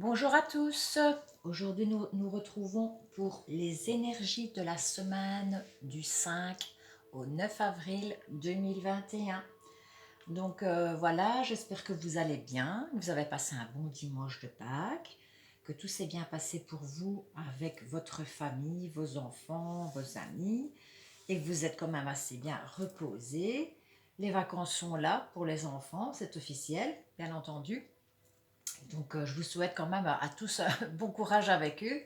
Bonjour à tous. Aujourd'hui, nous nous retrouvons pour les énergies de la semaine du 5 au 9 avril 2021. Donc voilà, j'espère que vous allez bien, que vous avez passé un bon dimanche de Pâques, que tout s'est bien passé pour vous avec votre famille, vos enfants, vos amis, et que vous êtes quand même assez bien reposés. Les vacances sont là pour les enfants, c'est officiel, bien entendu. Donc, je vous souhaite quand même à tous bon courage avec eux.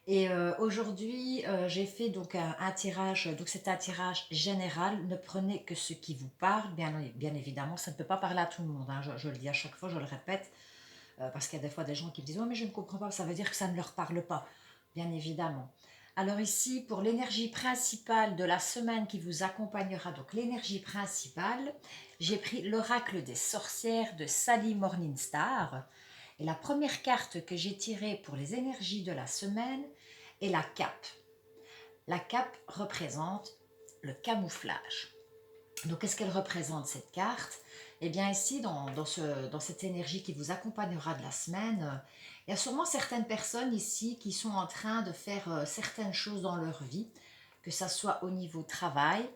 Et aujourd'hui, j'ai fait donc un tirage. Donc, c'est un tirage général. Ne prenez que ce qui vous parle, bien évidemment. Ça ne peut pas parler à tout le monde, hein. Je le dis à chaque fois, je le répète, parce qu'il y a des fois des gens qui me disent: «Oh, mais je ne comprends pas». Ça veut dire que ça ne leur parle pas, bien évidemment. Alors ici, pour l'énergie principale de la semaine qui vous accompagnera, donc l'énergie principale, j'ai pris l'oracle des sorcières de Sally Morningstar. Et la première carte que j'ai tirée pour les énergies de la semaine est la cape. La cape représente le camouflage. Donc, qu'est-ce qu'elle représente cette carte? Eh bien, ici, dans cette énergie qui vous accompagnera de la semaine, il y a sûrement certaines personnes ici qui sont en train de faire certaines choses dans leur vie, que ça soit au niveau travail,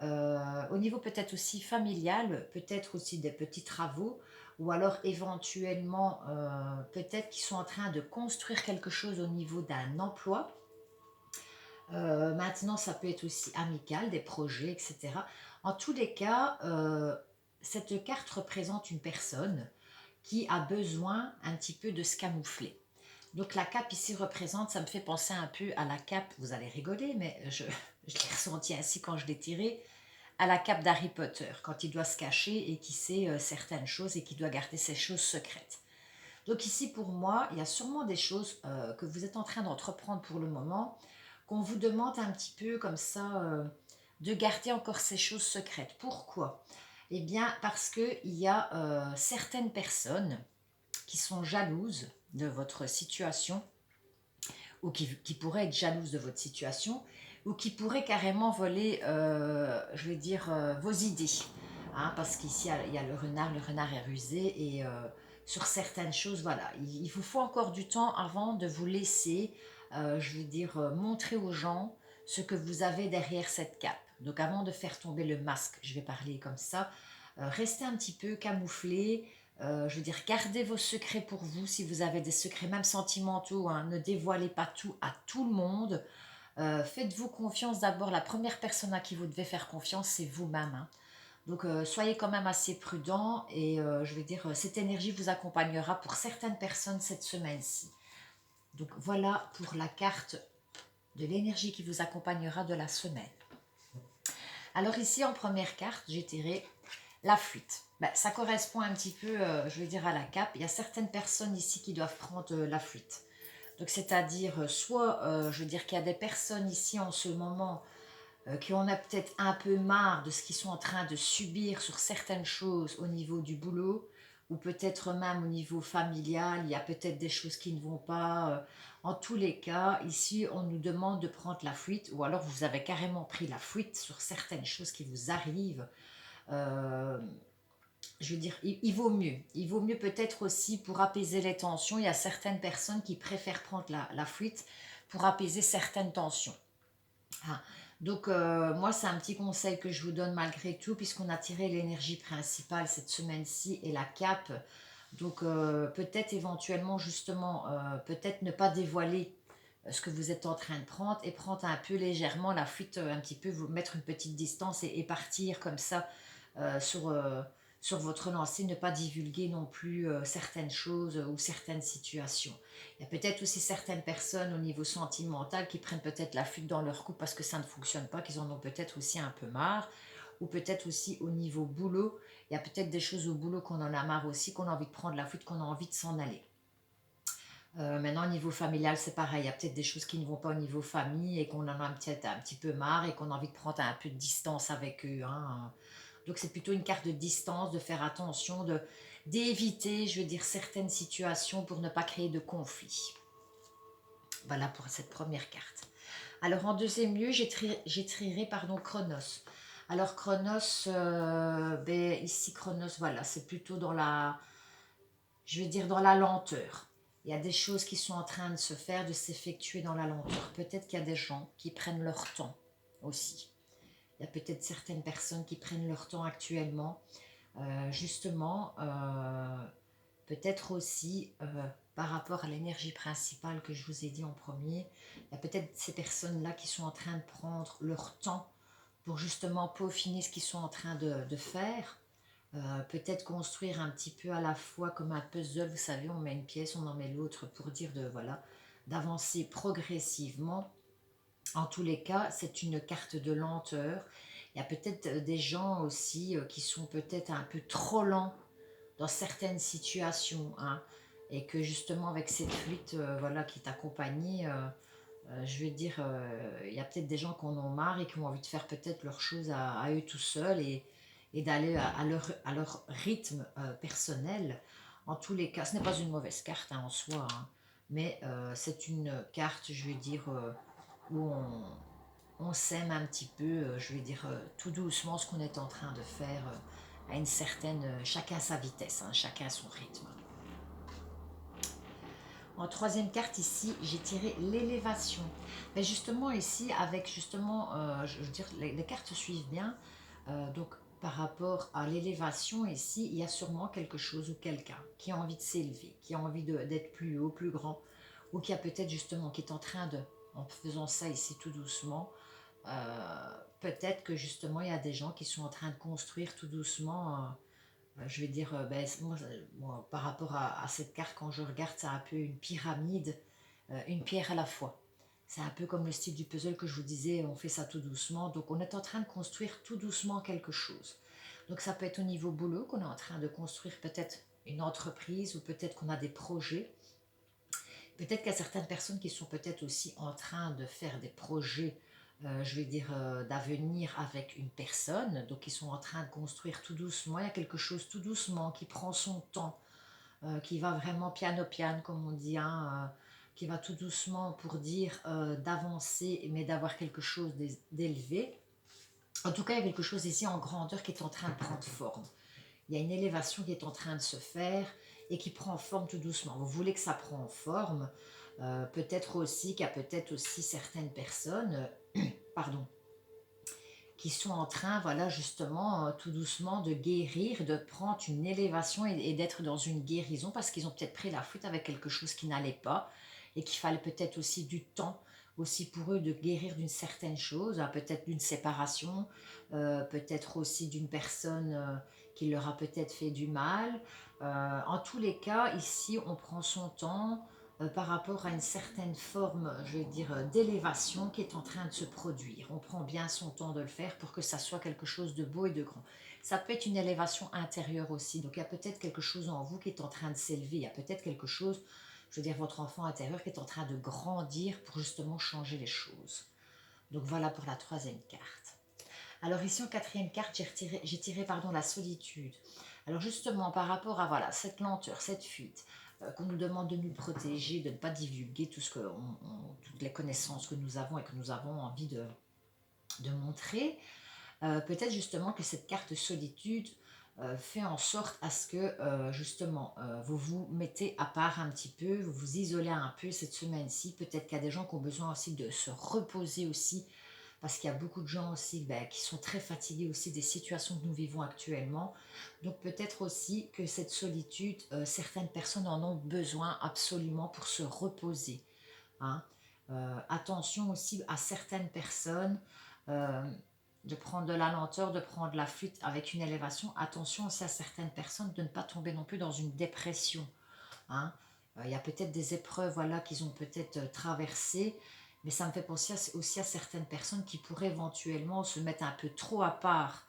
au niveau peut-être aussi familial, peut-être aussi des petits travaux, ou alors éventuellement peut-être qu'ils sont en train de construire quelque chose au niveau d'un emploi. Maintenant, ça peut être aussi amical, des projets, etc. En tous les cas, cette carte représente une personne qui a besoin un petit peu de se camoufler. Donc la cape ici représente, ça me fait penser un peu à la cape, vous allez rigoler, mais je l'ai ressenti ainsi quand je l'ai tirée, à la cape d'Harry Potter, quand il doit se cacher et qui sait certaines choses et qui doit garder ses choses secrètes. Donc ici, pour moi, il y a sûrement des choses que vous êtes en train d'entreprendre pour le moment, qu'on vous demande un petit peu comme ça de garder encore ces choses secrètes. Pourquoi? Eh bien, parce qu'il y a certaines personnes qui sont jalouses de votre situation ou qui pourraient être jalouses de votre situation ou qui pourraient carrément voler, je vais dire, vos idées. Hein, parce qu'ici, il y a le renard est rusé et sur certaines choses, voilà, il vous faut encore du temps avant de vous laisser, je veux dire, montrer aux gens ce que vous avez derrière cette cape. Donc avant de faire tomber le masque, je vais parler comme ça, restez un petit peu camouflé, je veux dire, gardez vos secrets pour vous, si vous avez des secrets même sentimentaux, hein, ne dévoilez pas tout à tout le monde. Faites-vous confiance d'abord, la première personne à qui vous devez faire confiance, c'est vous-même, hein. Donc soyez quand même assez prudent et je veux dire, cette énergie vous accompagnera pour certaines personnes cette semaine-ci. Donc voilà pour la carte de l'énergie qui vous accompagnera de la semaine. Alors ici, en première carte, j'ai tiré la fuite. Ben, ça correspond un petit peu, je veux dire, à la cape. Il y a certaines personnes ici qui doivent prendre la fuite. Donc, c'est-à-dire, soit, je veux dire qu'il y a des personnes ici en ce moment qui en a peut-être un peu marre de ce qu'ils sont en train de subir sur certaines choses au niveau du boulot, ou peut-être même au niveau familial, il y a peut-être des choses qui ne vont pas. En tous les cas, ici, on nous demande de prendre la fuite, ou alors vous avez carrément pris la fuite sur certaines choses qui vous arrivent. Euh, je veux dire, il vaut mieux. Il vaut mieux peut-être aussi pour apaiser les tensions. Il y a certaines personnes qui préfèrent prendre la fuite pour apaiser certaines tensions. Ah, donc, moi, c'est un petit conseil que je vous donne malgré tout, puisqu'on a tiré l'énergie principale cette semaine-ci et la cape. Donc, peut-être éventuellement, justement, peut-être ne pas dévoiler ce que vous êtes en train de prendre et prendre un peu légèrement la fuite, un petit peu, vous mettre une petite distance et partir comme ça euh, sur, euh, sur votre lancée, ne pas divulguer non plus certaines choses ou certaines situations. Il y a peut-être aussi certaines personnes au niveau sentimental qui prennent peut-être la fuite dans leur couple parce que ça ne fonctionne pas, qu'ils en ont peut-être aussi un peu marre. Ou peut-être aussi au niveau boulot, il y a peut-être des choses au boulot qu'on en a marre aussi, qu'on a envie de prendre la fuite, qu'on a envie de s'en aller. Maintenant, au niveau familial, c'est pareil. Il y a peut-être des choses qui ne vont pas au niveau famille et qu'on en a peut-être un petit peu marre et qu'on a envie de prendre un peu de distance avec eux, hein. Donc, c'est plutôt une carte de distance, de faire attention, d'éviter, je veux dire, certaines situations pour ne pas créer de conflits. Voilà pour cette première carte. Alors, en deuxième lieu, j'ai tiré pardon, Chronos. Alors, Chronos, ben, ici, Chronos, voilà, c'est plutôt dans la, je veux dire, dans la lenteur. Il y a des choses qui sont en train de se faire, de s'effectuer dans la lenteur. Peut-être qu'il y a des gens qui prennent leur temps aussi. Il y a peut-être certaines personnes qui prennent leur temps actuellement. Justement, peut-être aussi par rapport à l'énergie principale que je vous ai dit en premier, il y a peut-être ces personnes-là qui sont en train de prendre leur temps pour justement peaufiner ce qu'ils sont en train de faire. Peut-être construire un petit peu à la fois comme un puzzle, vous savez, on met une pièce, on en met l'autre pour dire de voilà, d'avancer progressivement. En tous les cas, c'est une carte de lenteur. Il y a peut-être des gens aussi qui sont peut-être un peu trop lents dans certaines situations, hein, et que justement avec cette fuite voilà, qui est accompagnée, je vais dire, il y a peut-être des gens qui en ont marre et qui ont envie de faire peut-être leurs choses à eux tout seuls et d'aller à leur rythme personnel. En tous les cas, ce n'est pas une mauvaise carte hein, en soi, hein, mais c'est une carte, je vais dire, où on sème un petit peu, je vais dire, tout doucement ce qu'on est en train de faire à une certaine... chacun sa vitesse, hein, chacun son rythme. En troisième carte ici, j'ai tiré l'élévation. Mais justement ici, avec justement, je veux dire, les cartes suivent bien. Donc par rapport à l'élévation ici, il y a sûrement quelque chose ou quelqu'un qui a envie de s'élever, qui a envie d'être plus haut, plus grand, ou qui a peut-être justement, qui est en train de, en faisant ça ici tout doucement, peut-être que justement il y a des gens qui sont en train de construire tout doucement je vais dire, ben, moi, par rapport à cette carte, quand je regarde, c'est un peu une pyramide, une pierre à la fois. C'est un peu comme le style du puzzle que je vous disais, on fait ça tout doucement. Donc on est en train de construire tout doucement quelque chose. Donc ça peut être au niveau boulot qu'on est en train de construire peut-être une entreprise ou peut-être qu'on a des projets. Peut-être qu'il y a certaines personnes qui sont peut-être aussi en train de faire des projets, je vais dire, d'avenir avec une personne. Donc, ils sont en train de construire tout doucement. Il y a quelque chose tout doucement qui prend son temps, qui va vraiment piano piano, comme on dit, hein, qui va tout doucement pour dire d'avancer, mais d'avoir quelque chose d'élevé. En tout cas, il y a quelque chose ici en grandeur qui est en train de prendre forme. Il y a une élévation qui est en train de se faire et qui prend forme tout doucement. Vous voulez que ça prenne forme, peut-être aussi qu'il y a peut-être aussi certaines personnes, pardon, qui sont en train, voilà, justement, tout doucement de guérir, de prendre une élévation et d'être dans une guérison parce qu'ils ont peut-être pris la fuite avec quelque chose qui n'allait pas et qu'il fallait peut-être aussi du temps aussi pour eux de guérir d'une certaine chose, hein, peut-être d'une séparation, peut-être aussi d'une personne qui leur a peut-être fait du mal. En tous les cas, ici, on prend son temps par rapport à une certaine forme, je vais dire, d'élévation qui est en train de se produire. On prend bien son temps de le faire pour que ça soit quelque chose de beau et de grand. Ça peut être une élévation intérieure aussi. Donc il y a peut-être quelque chose en vous qui est en train de s'élever. Il y a peut-être quelque chose, je veux dire, votre enfant intérieur qui est en train de grandir pour justement changer les choses. Donc voilà pour la troisième carte. Alors ici en quatrième carte, j'ai tiré pardon, la solitude. Alors justement par rapport à voilà, cette lenteur, cette fuite, qu'on nous demande de nous protéger, de ne pas divulguer toutes les connaissances que nous avons et que nous avons envie de montrer, peut-être justement que cette carte solitude fait en sorte à ce que justement vous vous mettez à part un petit peu, vous vous isolez un peu cette semaine-ci. Peut-être qu'il y a des gens qui ont besoin aussi de se reposer aussi parce qu'il y a beaucoup de gens aussi ben, qui sont très fatigués aussi des situations que nous vivons actuellement. Donc peut-être aussi que cette solitude, certaines personnes en ont besoin absolument pour se reposer, hein. Attention aussi à certaines personnes, euh, de prendre de la lenteur, de prendre la fuite avec une élévation. Attention aussi à certaines personnes de ne pas tomber non plus dans une dépression, hein. Il y a peut-être des épreuves voilà, qu'ils ont peut-être traversées, mais ça me fait penser aussi à certaines personnes qui pourraient éventuellement se mettre un peu trop à part.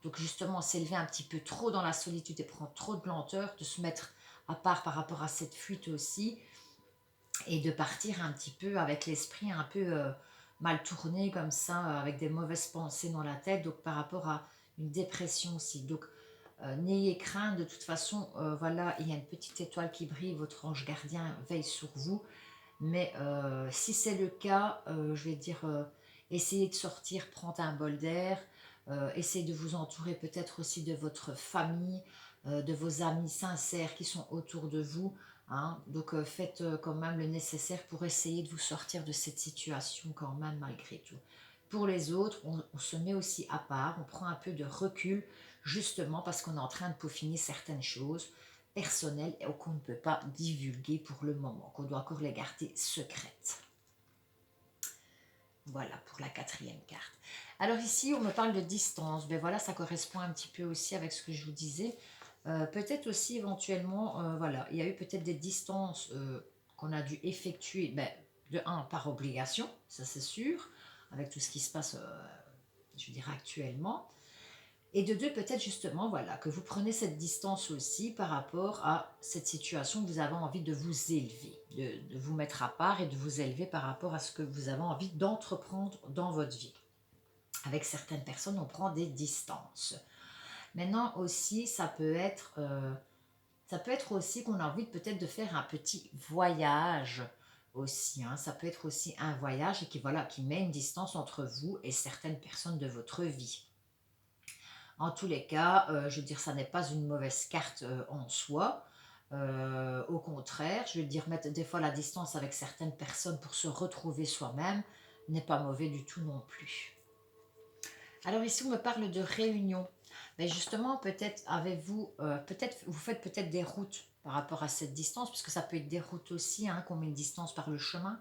Donc justement, s'élever un petit peu trop dans la solitude et prendre trop de lenteur, de se mettre à part par rapport à cette fuite aussi, et de partir un petit peu avec l'esprit un peu mal tourné comme ça, avec des mauvaises pensées dans la tête, donc par rapport à une dépression aussi. Donc n'ayez crainte, de toute façon, voilà, il y a une petite étoile qui brille, votre ange gardien veille sur vous. Mais si c'est le cas, je vais dire, essayez de sortir, prendre un bol d'air, essayez de vous entourer peut-être aussi de votre famille, de vos amis sincères qui sont autour de vous, hein. Donc faites quand même le nécessaire pour essayer de vous sortir de cette situation quand même malgré tout. Pour les autres, on se met aussi à part, on prend un peu de recul justement parce qu'on est en train de peaufiner certaines choses personnelles et qu'on ne peut pas divulguer pour le moment, qu'on doit encore les garder secrètes. Voilà pour la quatrième carte. Alors ici, on me parle de distance. Ben voilà, ça correspond un petit peu aussi avec ce que je vous disais. Peut-être aussi éventuellement, voilà, il y a eu peut-être des distances qu'on a dû effectuer, ben, de un, par obligation, ça c'est sûr, avec tout ce qui se passe, je veux dire, actuellement. Et de deux, peut-être justement, voilà, que vous prenez cette distance aussi par rapport à cette situation que vous avez envie de vous élever, de vous mettre à part et de vous élever par rapport à ce que vous avez envie d'entreprendre dans votre vie. Avec certaines personnes, on prend des distances. Maintenant aussi, ça peut être aussi qu'on a envie peut-être de faire un petit voyage aussi, hein. Ça peut être aussi un voyage et qui, voilà, qui met une distance entre vous et certaines personnes de votre vie. En tous les cas, je veux dire, ça n'est pas une mauvaise carte en soi. Au contraire, je veux dire, mettre des fois la distance avec certaines personnes pour se retrouver soi-même n'est pas mauvais du tout non plus. Alors ici, on me parle de réunion. Mais justement, peut-être avez-vous, peut-être vous faites peut-être des routes par rapport à cette distance, puisque ça peut être des routes aussi, hein, qu'on met une distance par le chemin.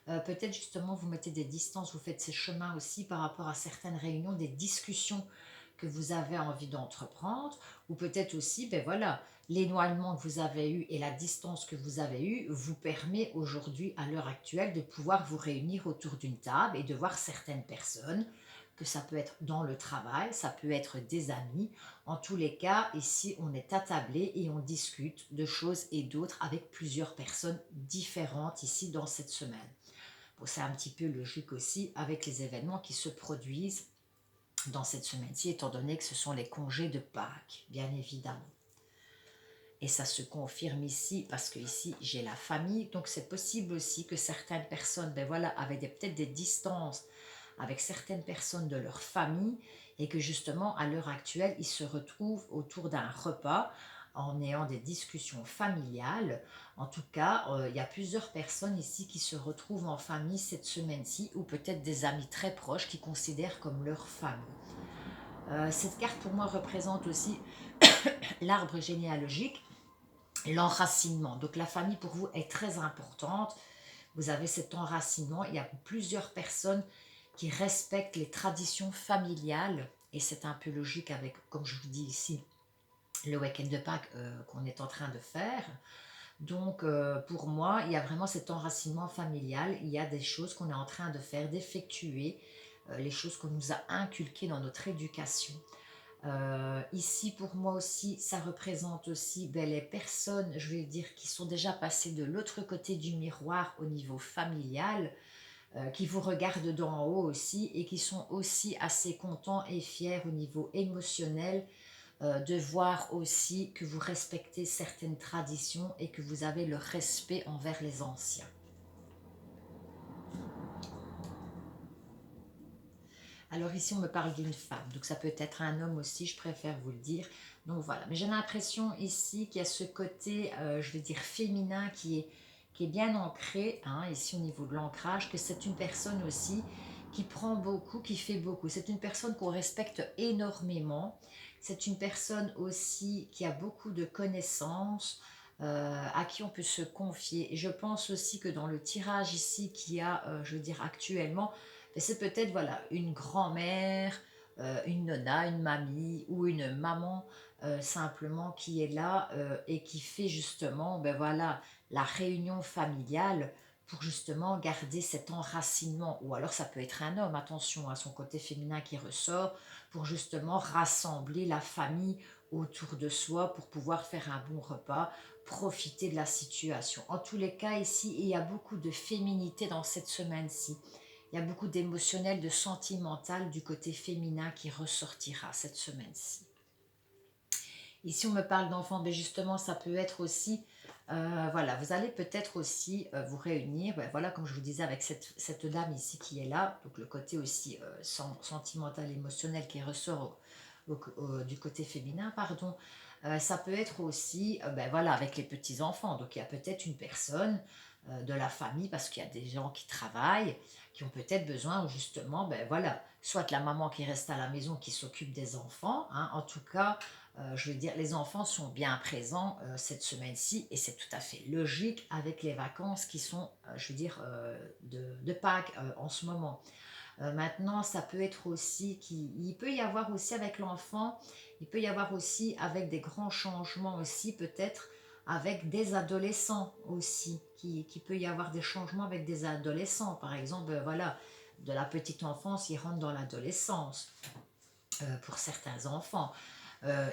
Peut-être justement vous mettez des distances, vous faites ces chemins aussi par rapport à certaines réunions, des discussions que vous avez envie d'entreprendre, ou peut-être aussi, ben voilà, l'éloignement que vous avez eu et la distance que vous avez eue vous permet aujourd'hui, à l'heure actuelle, de pouvoir vous réunir autour d'une table et de voir certaines personnes, que ça peut être dans le travail, ça peut être des amis. En tous les cas, ici, on est attablé et on discute de choses et d'autres avec plusieurs personnes différentes ici dans cette semaine. Bon, c'est un petit peu logique aussi avec les événements qui se produisent dans cette semaine-ci, étant donné que ce sont les congés de Pâques, bien évidemment. Et ça se confirme ici, parce que ici, j'ai la famille, donc c'est possible aussi que certaines personnes, ben voilà, avaient peut-être des distances avec certaines personnes de leur famille, et que justement, à l'heure actuelle, ils se retrouvent autour d'un repas, en ayant des discussions familiales. En tout cas, il y a plusieurs personnes ici qui se retrouvent en famille cette semaine-ci, ou peut-être des amis très proches qui considèrent comme leur famille. Cette carte pour moi représente aussi l'arbre généalogique, l'enracinement. Donc la famille pour vous est très importante. Vous avez cet enracinement. Il y a plusieurs personnes qui respectent les traditions familiales. Et c'est un peu logique avec, comme je vous dis ici, le week-end de Pâques qu'on est en train de faire. Donc pour moi, il y a vraiment cet enracinement familial. Il y a des choses qu'on est en train de faire, d'effectuer, les choses qu'on nous a inculquées dans notre éducation. Ici, pour moi aussi, ça représente aussi ben, les personnes, je vais dire, qui sont déjà passées de l'autre côté du miroir au niveau familial, qui vous regardent d'en haut aussi et qui sont aussi assez contents et fiers au niveau émotionnel de voir aussi que vous respectez certaines traditions et que vous avez le respect envers les anciens. Alors ici, on me parle d'une femme, donc ça peut être un homme aussi, je préfère vous le dire. Donc voilà, mais j'ai l'impression ici qu'il y a ce côté, je vais dire féminin qui est bien ancré, hein, ici au niveau de l'ancrage, que c'est une personne aussi qui prend beaucoup, qui fait beaucoup. C'est une personne qu'on respecte énormément. C'est une personne aussi qui a beaucoup de connaissances, à qui on peut se confier. Et je pense aussi que dans le tirage ici qu'il y a, je veux dire actuellement, mais c'est peut-être voilà, une grand-mère, une nonna, une mamie ou une maman simplement qui est là et qui fait justement ben voilà, la réunion familiale pour justement garder cet enracinement. Ou alors ça peut être un homme, attention à son côté féminin qui ressort, pour justement rassembler la famille autour de soi pour pouvoir faire un bon repas, profiter de la situation. En tous les cas, ici, il y a beaucoup de féminité dans cette semaine-ci. Il y a beaucoup d'émotionnel, de sentimental du côté féminin qui ressortira cette semaine-ci. Ici, on me parle d'enfants, mais justement, ça peut être aussi, voilà, vous allez peut-être aussi vous réunir, ben voilà, comme je vous disais, avec cette dame ici qui est là, donc le côté aussi sentimental, émotionnel qui ressort du côté féminin, pardon. Ça peut être aussi, ben voilà, avec les petits-enfants. Donc il y a peut-être une personne de la famille, parce qu'il y a des gens qui travaillent, qui ont peut-être besoin justement, ben voilà, soit la maman qui reste à la maison, qui s'occupe des enfants, hein. En tout cas, je veux dire, les enfants sont bien présents cette semaine-ci, et c'est tout à fait logique avec les vacances qui sont, je veux dire, de Pâques en ce moment. Maintenant, ça peut être aussi il peut y avoir aussi avec l'enfant, il peut y avoir aussi avec des grands changements aussi, peut-être avec des adolescents aussi, qui peut y avoir des changements avec des adolescents. Par exemple, voilà, de la petite enfance, ils rentrent dans l'adolescence pour certains enfants.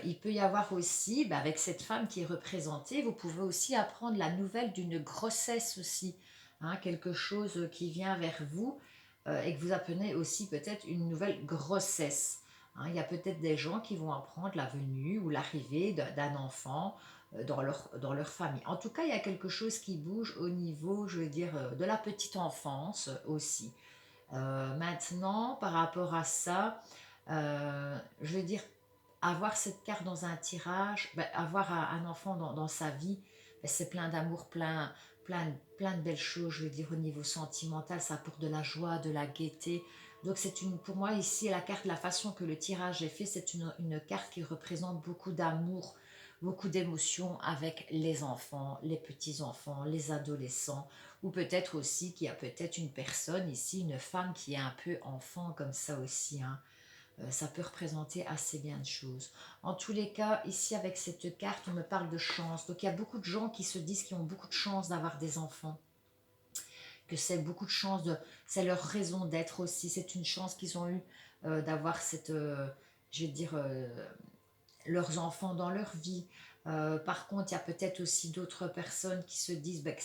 Il peut y avoir aussi, ben, avec cette femme qui est représentée, vous pouvez aussi apprendre la nouvelle d'une grossesse aussi, hein, quelque chose qui vient vers vous et que vous apprenez aussi peut-être une nouvelle grossesse. Hein. Il y a peut-être des gens qui vont apprendre la venue ou l'arrivée d'un enfant dans leur famille. En tout cas, il y a quelque chose qui bouge au niveau, je veux dire, de la petite enfance aussi. Maintenant, par rapport à ça, je veux dire, avoir cette carte dans un tirage, ben, avoir un enfant dans sa vie, ben, c'est plein d'amour, plein de belles choses, je veux dire, au niveau sentimental, ça apporte de la joie, de la gaieté. Donc pour moi ici, la carte, la façon que le tirage est fait, c'est une carte qui représente beaucoup d'amour, beaucoup d'émotions avec les enfants, les petits-enfants, les adolescents, ou peut-être aussi qu'il y a peut-être une personne ici, une femme qui est un peu enfant comme ça aussi, hein. Ça peut représenter assez bien de choses. En tous les cas, ici avec cette carte, on me parle de chance. Donc il y a beaucoup de gens qui se disent qu'ils ont beaucoup de chance d'avoir des enfants, que c'est beaucoup de chance, c'est leur raison d'être aussi. C'est une chance qu'ils ont eue d'avoir cette, je vais dire, leurs enfants dans leur vie. Par contre, il y a peut-être aussi d'autres personnes qui se disent ben, que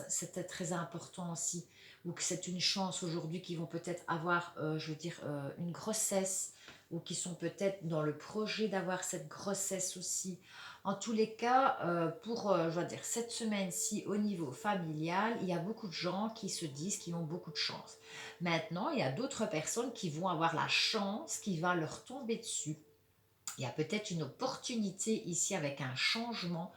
c'était très important aussi, ou que c'est une chance aujourd'hui qu'ils vont peut-être avoir, je veux dire, une grossesse, ou qui sont peut-être dans le projet d'avoir cette grossesse aussi. En tous les cas, pour, je veux dire, cette semaine-ci, au niveau familial, il y a beaucoup de gens qui se disent qu'ils ont beaucoup de chance. Maintenant, il y a d'autres personnes qui vont avoir la chance qui va leur tomber dessus. Il y a peut-être une opportunité ici avec un changement.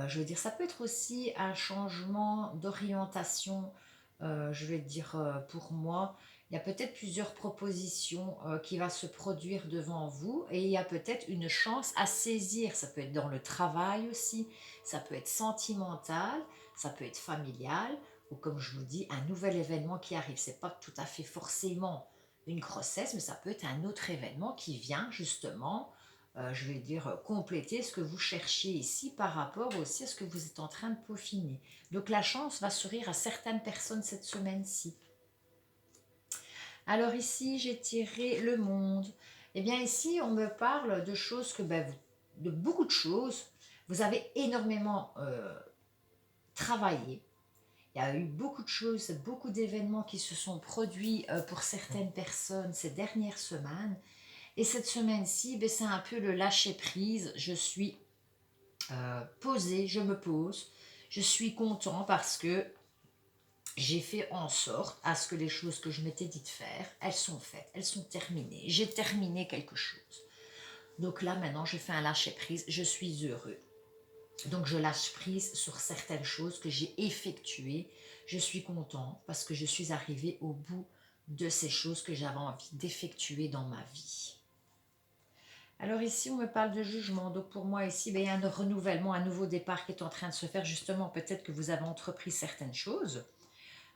Je veux dire, ça peut être aussi un changement d'orientation. Je vais dire pour moi, il y a peut-être plusieurs propositions qui va se produire devant vous, et il y a peut-être une chance à saisir. Ça peut être dans le travail aussi, ça peut être sentimental, ça peut être familial, ou comme je vous dis, un nouvel événement qui arrive. C'est pas tout à fait forcément une grossesse, mais ça peut être un autre événement qui vient justement, je vais dire, compléter ce que vous cherchiez ici par rapport aussi à ce que vous êtes en train de peaufiner. Donc la chance va sourire à certaines personnes cette semaine-ci. Alors ici, j'ai tiré le monde. Eh bien ici, on me parle de choses que, ben, de beaucoup de choses. Vous avez énormément travaillé. Il y a eu beaucoup de choses, beaucoup d'événements qui se sont produits pour certaines personnes ces dernières semaines. Et cette semaine-ci, ben, c'est un peu le lâcher-prise. Je suis posée, je me pose. Je suis content parce que j'ai fait en sorte à ce que les choses que je m'étais dit de faire, elles sont faites, elles sont terminées. J'ai terminé quelque chose. Donc là, maintenant, je fais un lâcher-prise. Je suis heureux. Donc je lâche prise sur certaines choses que j'ai effectuées. Je suis content parce que je suis arrivée au bout de ces choses que j'avais envie d'effectuer dans ma vie. Alors ici, on me parle de jugement. Donc pour moi ici, ben, il y a un renouvellement, un nouveau départ qui est en train de se faire. Justement, peut-être que vous avez entrepris certaines choses,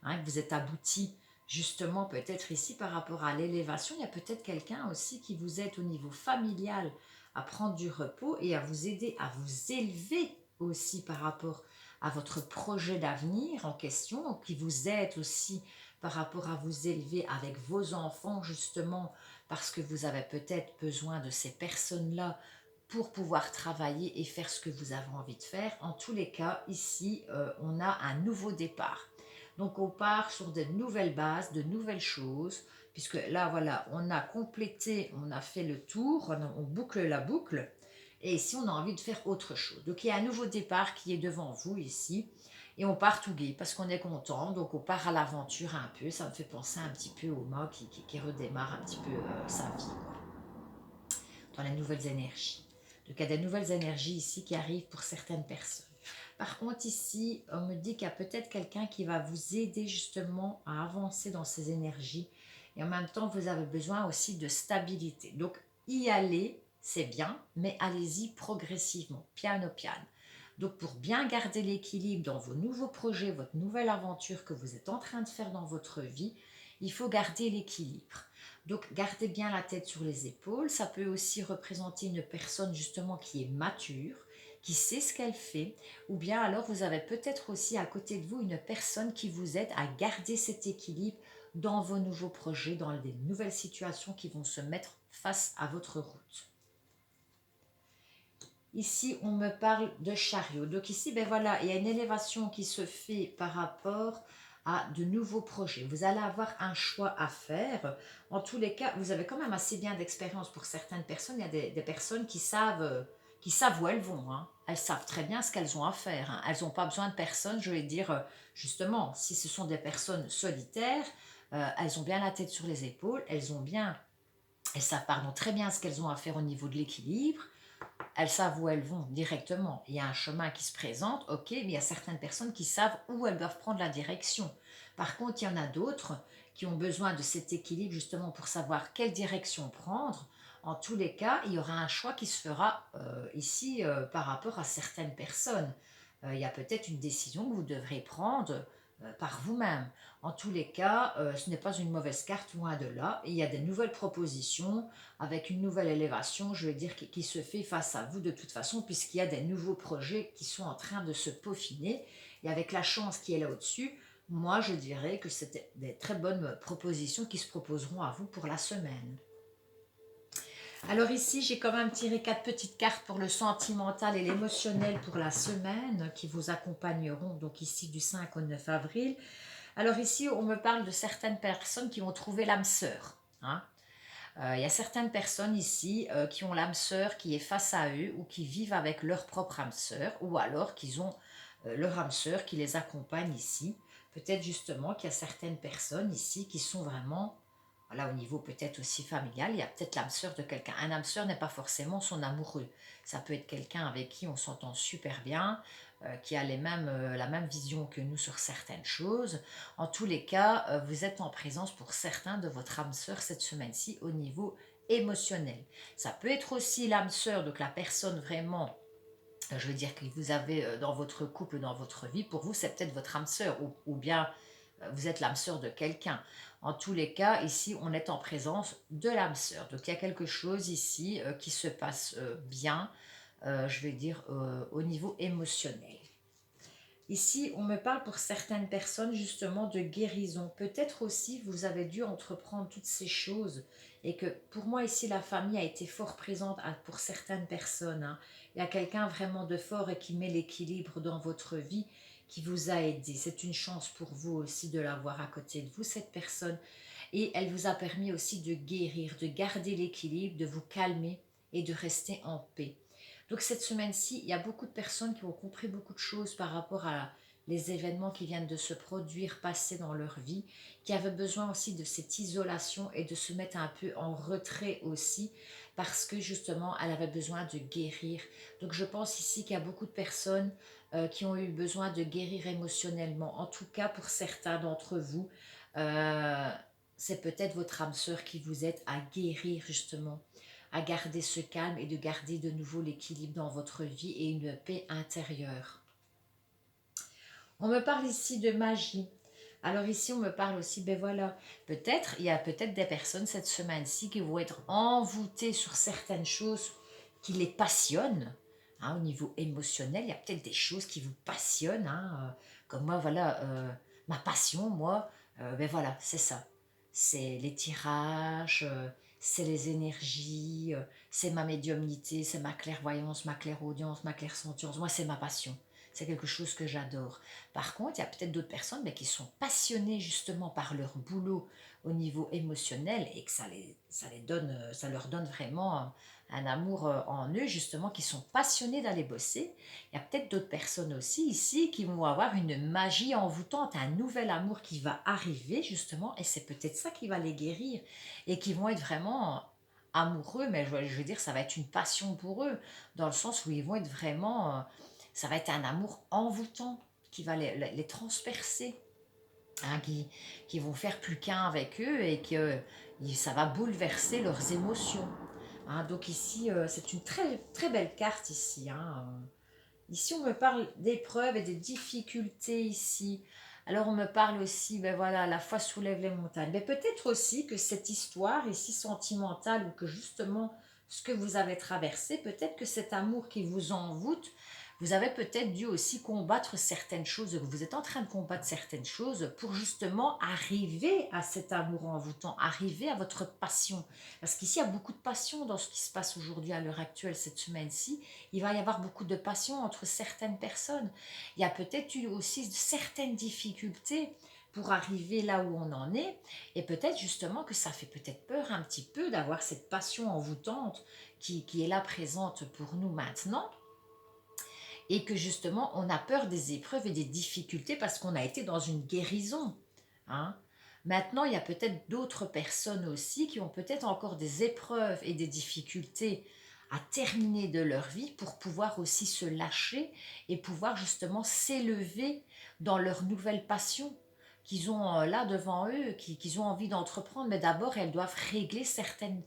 hein, que vous êtes abouti justement peut-être ici par rapport à l'élévation. Il y a peut-être quelqu'un aussi qui vous aide au niveau familial à prendre du repos et à vous aider à vous élever aussi par rapport à votre projet d'avenir en question, qui vous aide aussi par rapport à vous élever avec vos enfants justement, parce que vous avez peut-être besoin de ces personnes-là pour pouvoir travailler et faire ce que vous avez envie de faire. En tous les cas, ici, on a un nouveau départ. Donc on part sur de nouvelles bases, de nouvelles choses, puisque là, voilà, on a complété, on a fait le tour, on boucle la boucle, et ici, on a envie de faire autre chose. Donc il y a un nouveau départ qui est devant vous ici, et on part tout gai, parce qu'on est content, donc on part à l'aventure un peu. Ça me fait penser un petit peu au mât qui redémarre un petit peu sa vie, quoi, dans les nouvelles énergies. Donc il y a des nouvelles énergies ici qui arrivent pour certaines personnes. Par contre ici, on me dit qu'il y a peut-être quelqu'un qui va vous aider justement à avancer dans ces énergies. Et en même temps, vous avez besoin aussi de stabilité. Donc y aller, c'est bien, mais allez-y progressivement, piano piano. Donc pour bien garder l'équilibre dans vos nouveaux projets, votre nouvelle aventure que vous êtes en train de faire dans votre vie, il faut garder l'équilibre. Donc gardez bien la tête sur les épaules. Ça peut aussi représenter une personne justement qui est mature, qui sait ce qu'elle fait, ou bien alors vous avez peut-être aussi à côté de vous une personne qui vous aide à garder cet équilibre dans vos nouveaux projets, dans des nouvelles situations qui vont se mettre face à votre route. Ici, on me parle de chariot. Donc ici, ben voilà, il y a une élévation qui se fait par rapport à de nouveaux projets. Vous allez avoir un choix à faire. En tous les cas, vous avez quand même assez bien d'expérience pour certaines personnes. Il y a des personnes qui savent où elles vont. Hein. Elles savent très bien ce qu'elles ont à faire. Hein. Elles n'ont pas besoin de personne, je vais dire, justement, si ce sont des personnes solitaires, elles ont bien la tête sur les épaules, elles savent pardon, très bien ce qu'elles ont à faire au niveau de l'équilibre. Elles savent où elles vont directement. Il y a un chemin qui se présente, ok, mais il y a certaines personnes qui savent où elles doivent prendre la direction. Par contre, il y en a d'autres qui ont besoin de cet équilibre justement pour savoir quelle direction prendre. En tous les cas, il y aura un choix qui se fera ici par rapport à certaines personnes. Il y a peut-être une décision que vous devrez prendre par vous-même. En tous les cas, ce n'est pas une mauvaise carte, loin de là. Il y a des nouvelles propositions avec une nouvelle élévation, je veux dire, qui se fait face à vous de toute façon, puisqu'il y a des nouveaux projets qui sont en train de se peaufiner. Et avec la chance qui est là au-dessus, moi, je dirais que c'est des très bonnes propositions qui se proposeront à vous pour la semaine. Alors ici, j'ai quand même tiré 4 petites cartes pour le sentimental et l'émotionnel pour la semaine qui vous accompagneront, donc ici du 5 au 9 avril. Alors ici, on me parle de certaines personnes qui ont trouvé l'âme sœur. Hein. Il y a certaines personnes ici qui ont l'âme sœur qui est face à eux ou qui vivent avec leur propre âme sœur ou alors qu'ils ont leur âme sœur qui les accompagne ici. Peut-être justement qu'il y a certaines personnes ici qui sont vraiment, voilà, au niveau peut-être aussi familial, il y a peut-être l'âme sœur de quelqu'un. Un âme sœur n'est pas forcément son amoureux. Ça peut être quelqu'un avec qui on s'entend super bien, qui a la même vision que nous sur certaines choses. En tous les cas, vous êtes en présence pour certains de votre âme sœur cette semaine-ci au niveau émotionnel. Ça peut être aussi l'âme sœur, donc la personne vraiment, je veux dire que vous avez dans votre couple, dans votre vie, pour vous c'est peut-être votre âme sœur ou bien vous êtes l'âme sœur de quelqu'un. En tous les cas, ici, on est en présence de l'âme sœur. Donc, il y a quelque chose ici qui se passe bien, je vais dire, au niveau émotionnel. Ici, on me parle pour certaines personnes justement de guérison. Peut-être aussi vous avez dû entreprendre toutes ces choses et que pour moi ici la famille a été fort présente pour certaines personnes. Hein. Il y a quelqu'un vraiment de fort et qui met l'équilibre dans votre vie, qui vous a aidé. C'est une chance pour vous aussi de l'avoir à côté de vous, cette personne. Et elle vous a permis aussi de guérir, de garder l'équilibre, de vous calmer et de rester en paix. Donc cette semaine-ci, il y a beaucoup de personnes qui ont compris beaucoup de choses par rapport à les événements qui viennent de se produire, passer dans leur vie, qui avaient besoin aussi de cette isolation et de se mettre un peu en retrait aussi, parce que justement, elle avait besoin de guérir. Donc je pense ici qu'il y a beaucoup de personnes qui ont eu besoin de guérir émotionnellement. En tout cas, pour certains d'entre vous, euh, c'est peut-être votre âme sœur qui vous aide à guérir justement, à garder ce calme et de garder de nouveau l'équilibre dans votre vie et une paix intérieure. On me parle ici de magie. Alors ici, on me parle aussi, ben voilà, peut-être, il y a peut-être des personnes cette semaine-ci qui vont être envoûtées sur certaines choses qui les passionnent. Hein, au niveau émotionnel, il y a peut-être des choses qui vous passionnent. Hein, comme moi, voilà, ma passion, moi, ben voilà, c'est ça. C'est les tirages, c'est les énergies, c'est ma médiumnité, c'est ma clairvoyance, ma clairaudience, ma clairsentience. Moi, c'est ma passion. C'est quelque chose que j'adore. Par contre, il y a peut-être d'autres personnes mais qui sont passionnées justement par leur boulot au niveau émotionnel et que ça leur donne vraiment un amour en eux, justement, qui sont passionnés d'aller bosser. Il y a peut-être d'autres personnes aussi ici qui vont avoir une magie envoûtante, un nouvel amour qui va arriver justement et c'est peut-être ça qui va les guérir et qui vont être vraiment amoureux, mais je veux dire, ça va être une passion pour eux, dans le sens où ils vont être vraiment, ça va être un amour envoûtant qui va les transpercer, hein, qui vont faire plus qu'un avec eux et que ça va bouleverser leurs émotions. Hein. Donc ici, c'est une très, très belle carte ici. Hein. Ici, on me parle d'épreuves et de difficultés ici. Alors, on me parle aussi, ben voilà, la foi soulève les montagnes. Mais peut-être aussi que cette histoire ici sentimentale ou que justement ce que vous avez traversé, peut-être que cet amour qui vous envoûte, vous avez peut-être dû aussi combattre certaines choses, vous êtes en train de combattre certaines choses pour justement arriver à cet amour envoûtant, arriver à votre passion. Parce qu'ici, il y a beaucoup de passion dans ce qui se passe aujourd'hui à l'heure actuelle, cette semaine-ci. Il va y avoir beaucoup de passion entre certaines personnes. Il y a peut-être eu aussi certaines difficultés pour arriver là où on en est. Et peut-être justement que ça fait peut-être peur un petit peu d'avoir cette passion envoûtante qui est là présente pour nous maintenant. Et que justement, on a peur des épreuves et des difficultés parce qu'on a été dans une guérison. Hein. Maintenant, il y a peut-être d'autres personnes aussi qui ont peut-être encore des épreuves et des difficultés à terminer de leur vie pour pouvoir aussi se lâcher et pouvoir justement s'élever dans leur nouvelle passion qu'ils ont là devant eux, qu'ils ont envie d'entreprendre. Mais d'abord, elles doivent régler certaines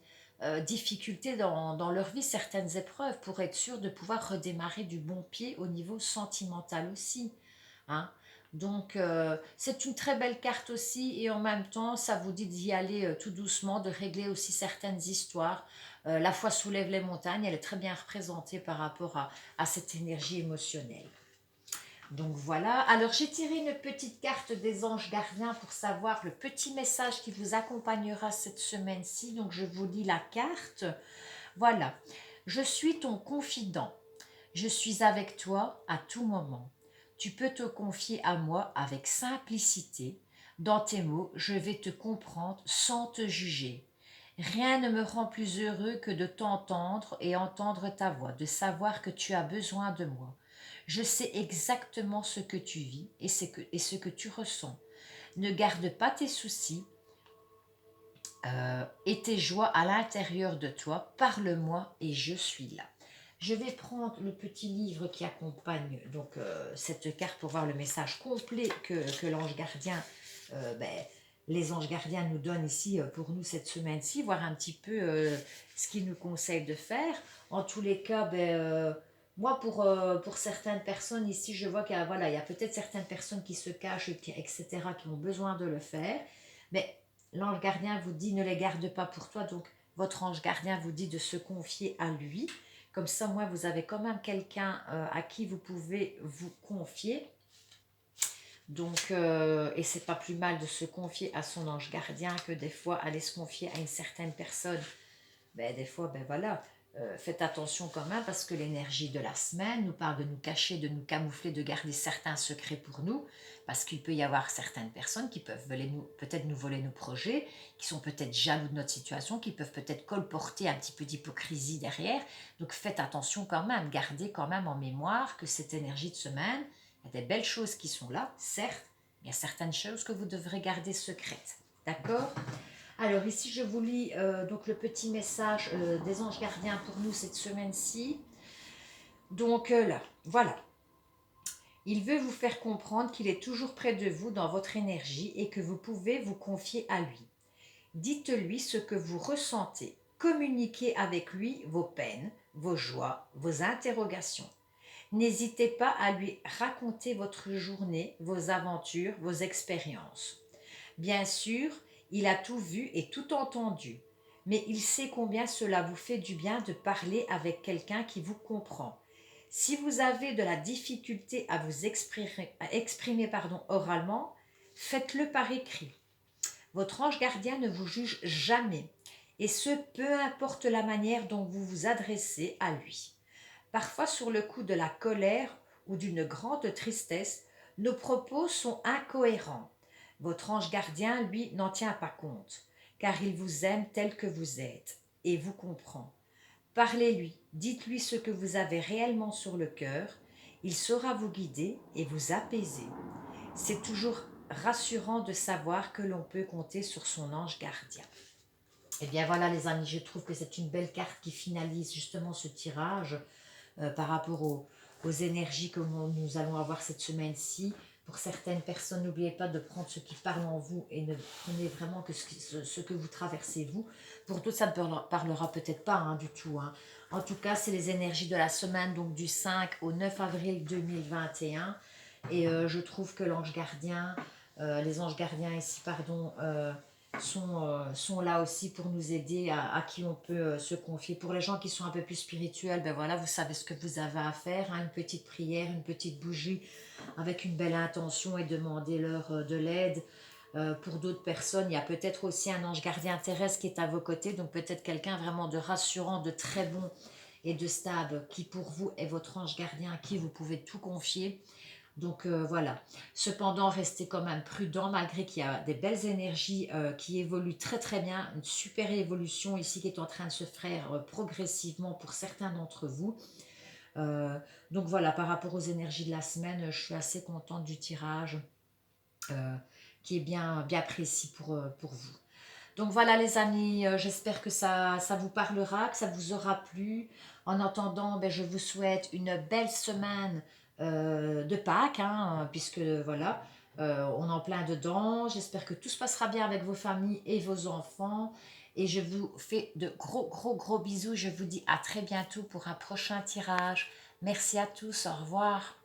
difficultés dans leur vie, certaines épreuves pour être sûr de pouvoir redémarrer du bon pied au niveau sentimental aussi. Hein. Donc, c'est une très belle carte aussi et en même temps, ça vous dit d'y aller tout doucement, de régler aussi certaines histoires. La foi soulève les montagnes, elle est très bien représentée par rapport à cette énergie émotionnelle. Donc voilà, alors j'ai tiré une petite carte des anges gardiens pour savoir le petit message qui vous accompagnera cette semaine-ci. Donc je vous lis la carte. Voilà, je suis ton confident. Je suis avec toi à tout moment. Tu peux te confier à moi avec simplicité. Dans tes mots, je vais te comprendre sans te juger. Rien ne me rend plus heureux que de t'entendre et entendre ta voix, de savoir que tu as besoin de moi. Je sais exactement ce que tu vis et ce que tu ressens. Ne garde pas tes soucis et tes joies à l'intérieur de toi. Parle-moi et je suis là. Je vais prendre le petit livre qui accompagne donc cette carte pour voir le message complet que l'ange gardien, les anges gardiens nous donnent ici pour nous cette semaine-ci, voir un petit peu ce qu'ils nous conseillent de faire. En tous les cas, moi pour certaines personnes ici, je vois qu'il y a, voilà, il y a peut-être certaines personnes qui se cachent, etc., qui ont besoin de le faire. Mais l'ange gardien vous dit ne les garde pas pour toi, donc votre ange gardien vous dit de se confier à lui. Comme ça, moi, vous avez quand même quelqu'un à qui vous pouvez vous confier. Donc, et c'est pas plus mal de se confier à son ange gardien que des fois aller se confier à une certaine personne. Des fois, voilà, faites attention quand même parce que l'énergie de la semaine nous parle de nous cacher, de nous camoufler, de garder certains secrets pour nous, parce qu'il peut y avoir certaines personnes qui peuvent peut-être nous voler nos projets, qui sont peut-être jaloux de notre situation, qui peuvent peut-être colporter un petit peu d'hypocrisie derrière. Donc faites attention quand même, gardez quand même en mémoire que cette énergie de semaine, il y a des belles choses qui sont là, certes, mais il y a certaines choses que vous devrez garder secrètes. D'accord ? Alors ici, je vous lis donc le petit message des anges gardiens pour nous cette semaine-ci. Donc là, voilà. Il veut vous faire comprendre qu'il est toujours près de vous dans votre énergie et que vous pouvez vous confier à lui. Dites-lui ce que vous ressentez. Communiquez avec lui vos peines, vos joies, vos interrogations. N'hésitez pas à lui raconter votre journée, vos aventures, vos expériences. Bien sûr, il a tout vu et tout entendu, mais il sait combien cela vous fait du bien de parler avec quelqu'un qui vous comprend. Si vous avez de la difficulté à vous exprimer oralement, faites-le par écrit. Votre ange gardien ne vous juge jamais, et ce, peu importe la manière dont vous vous adressez à lui. Parfois, sur le coup de la colère ou d'une grande tristesse, nos propos sont incohérents. Votre ange gardien, lui, n'en tient pas compte, car il vous aime tel que vous êtes et vous comprend. Parlez-lui, dites-lui ce que vous avez réellement sur le cœur, il saura vous guider et vous apaiser. C'est toujours rassurant de savoir que l'on peut compter sur son ange gardien. Et bien voilà les amis, je trouve que c'est une belle carte qui finalise justement ce tirage par rapport aux énergies que nous allons avoir cette semaine-ci. Pour certaines personnes, n'oubliez pas de prendre ce qui parle en vous et ne prenez vraiment que ce que vous traversez vous. Pour d'autres, ça ne parlera peut-être pas du tout. En tout cas, c'est les énergies de la semaine, donc du 5 au 9 avril 2021. Et je trouve que l'ange gardien, les anges gardiens ici, pardon, sont là aussi pour nous aider à qui on peut se confier. Pour les gens qui sont un peu plus spirituels, ben voilà, vous savez ce que vous avez à faire, une petite prière, une petite bougie avec une belle intention et demander-leur de l'aide. Pour d'autres personnes, il y a peut-être aussi un ange gardien terrestre qui est à vos côtés, donc peut-être quelqu'un vraiment de rassurant, de très bon et de stable, qui pour vous est votre ange gardien, à qui vous pouvez tout confier. Donc voilà. Cependant, restez quand même prudent malgré qu'il y a des belles énergies qui évoluent très très bien. Une super évolution ici qui est en train de se faire progressivement pour certains d'entre vous. Euh, donc voilà, par rapport aux énergies de la semaine, je suis assez contente du tirage euh, qui est bien précis pour vous. Donc voilà les amis, j'espère que ça vous parlera, que ça vous aura plu. En attendant, ben, je vous souhaite une belle semaine de Pâques, puisque voilà, on est en plein dedans. J'espère que tout se passera bien avec vos familles et vos enfants. Et je vous fais de gros, gros, gros bisous. Je vous dis à très bientôt pour un prochain tirage. Merci à tous, au revoir.